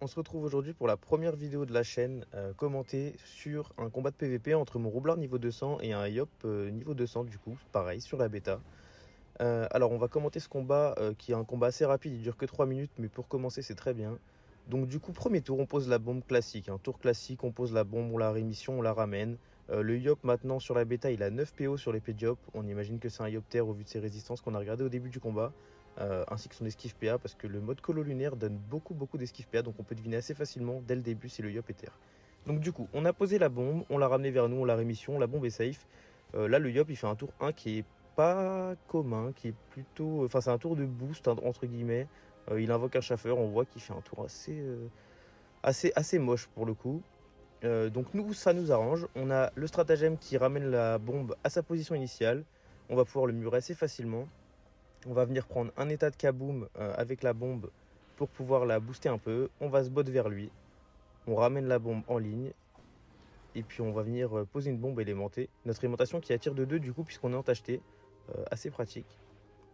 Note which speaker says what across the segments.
Speaker 1: On se retrouve aujourd'hui pour la première vidéo de la chaîne commentée sur un combat de PVP entre mon roublard niveau 200 et un Yop niveau 200 du coup, pareil, sur la bêta. Alors on va commenter ce combat qui est un combat assez rapide, il dure que 3 minutes mais pour commencer c'est très bien. Donc du coup premier tour on pose la bombe classique, un tour classique, on pose la bombe, on la rémission, on la ramène. Le Yop maintenant sur la bêta il a 9 PO sur l'épée de Yop, on imagine que c'est un Yopter au vu de ses résistances qu'on a regardé au début du combat. Ainsi que son esquive PA parce que le mode colo lunaire donne beaucoup d'esquive PA, donc on peut deviner assez facilement dès le début si le Yop est terre. Donc du coup on a posé la bombe, on l'a ramené vers nous, on l'a rémission, la bombe est safe. Là le Yop il fait un tour 1 qui est pas commun, qui est plutôt... Enfin c'est un tour de boost hein, entre guillemets. Il invoque un chaffeur, on voit qu'il fait un tour assez moche pour le coup. Donc nous ça nous arrange, on a le stratagème qui ramène la bombe à sa position initiale. On va pouvoir le murer assez facilement. On va venir prendre un état de kaboom avec la bombe pour pouvoir la booster un peu. On va se bot vers lui. On ramène la bombe en ligne. Et puis on va venir poser une bombe élémentée. Notre aimantation qui attire de 2 du coup puisqu'on est en tacheté. Assez pratique.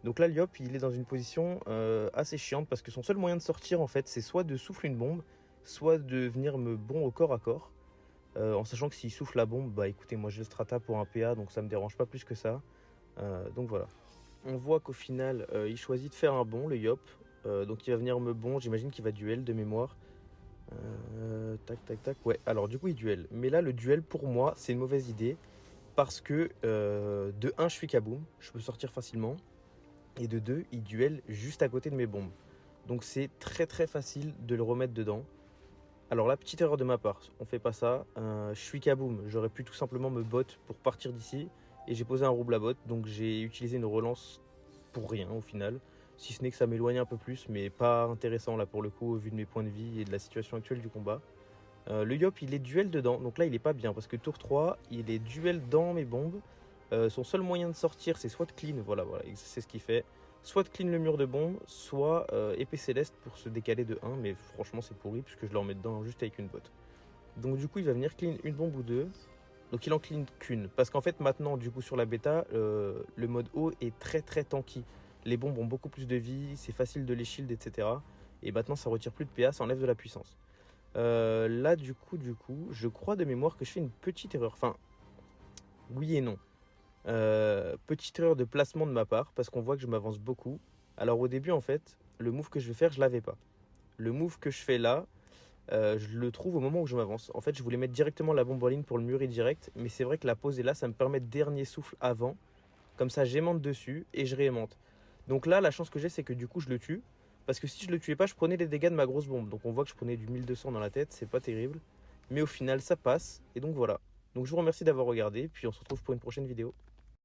Speaker 1: Donc là Lyop il est dans une position assez chiante parce que son seul moyen de sortir en fait c'est soit de souffler une bombe, soit de venir me bon au corps à corps. En sachant que s'il souffle la bombe, bah écoutez moi j'ai le strata pour un PA donc ça me dérange pas plus que ça. Donc voilà. On voit qu'au final, il choisit de faire un bond, le Yop. Donc il va venir me bon, j'imagine qu'il va duel de mémoire. Tac. Ouais, alors du coup il duel. Mais là, le duel, pour moi, c'est une mauvaise idée. Parce que de 1, je suis kaboom, je peux sortir facilement. Et de 2, il duel juste à côté de mes bombes. Donc c'est très facile de le remettre dedans. Alors la petite erreur de ma part, on fait pas ça. Je suis kaboom, j'aurais pu tout simplement me bot pour partir d'ici. Et j'ai posé un rouble à bot, donc j'ai utilisé une relance pour rien au final. Si ce n'est que ça m'éloigne un peu plus, mais pas intéressant là pour le coup, au vu de mes points de vie et de la situation actuelle du combat. Le Yop, il est duel dedans, donc là il est pas bien, parce que tour 3, il est duel dans mes bombes. Son seul moyen de sortir, c'est soit de clean, voilà, c'est ce qu'il fait. Soit de clean le mur de bombe, soit épée céleste pour se décaler de 1, mais franchement c'est pourri, puisque je le remets dedans juste avec une botte. Donc du coup il va venir clean une bombe ou deux. Donc il en clean qu'une. Parce qu'en fait maintenant du coup sur la bêta, le mode haut est très tanky. Les bombes ont beaucoup plus de vie, c'est facile de les shield, etc. Et maintenant ça retire plus de PA, ça enlève de la puissance. Là du coup, je crois de mémoire que je fais une petite erreur. Enfin, oui et non. Petite erreur de placement de ma part, parce qu'on voit que je m'avance beaucoup. Alors au début en fait, le move que je vais faire, je l'avais pas. Le move que je fais là, je le trouve au moment où je m'avance. En fait, je voulais mettre directement la bombe en ligne pour le murer direct, mais c'est vrai que la pause est là, ça me permet de dernier souffle avant. Comme ça, j'aimante dessus et je réaimante. Donc là, la chance que j'ai, c'est que du coup, je le tue. Parce que si je le tuais pas, je prenais les dégâts de ma grosse bombe. Donc on voit que je prenais du 1200 dans la tête, c'est pas terrible. Mais au final, ça passe. Et donc voilà. Donc je vous remercie d'avoir regardé, puis on se retrouve pour une prochaine vidéo.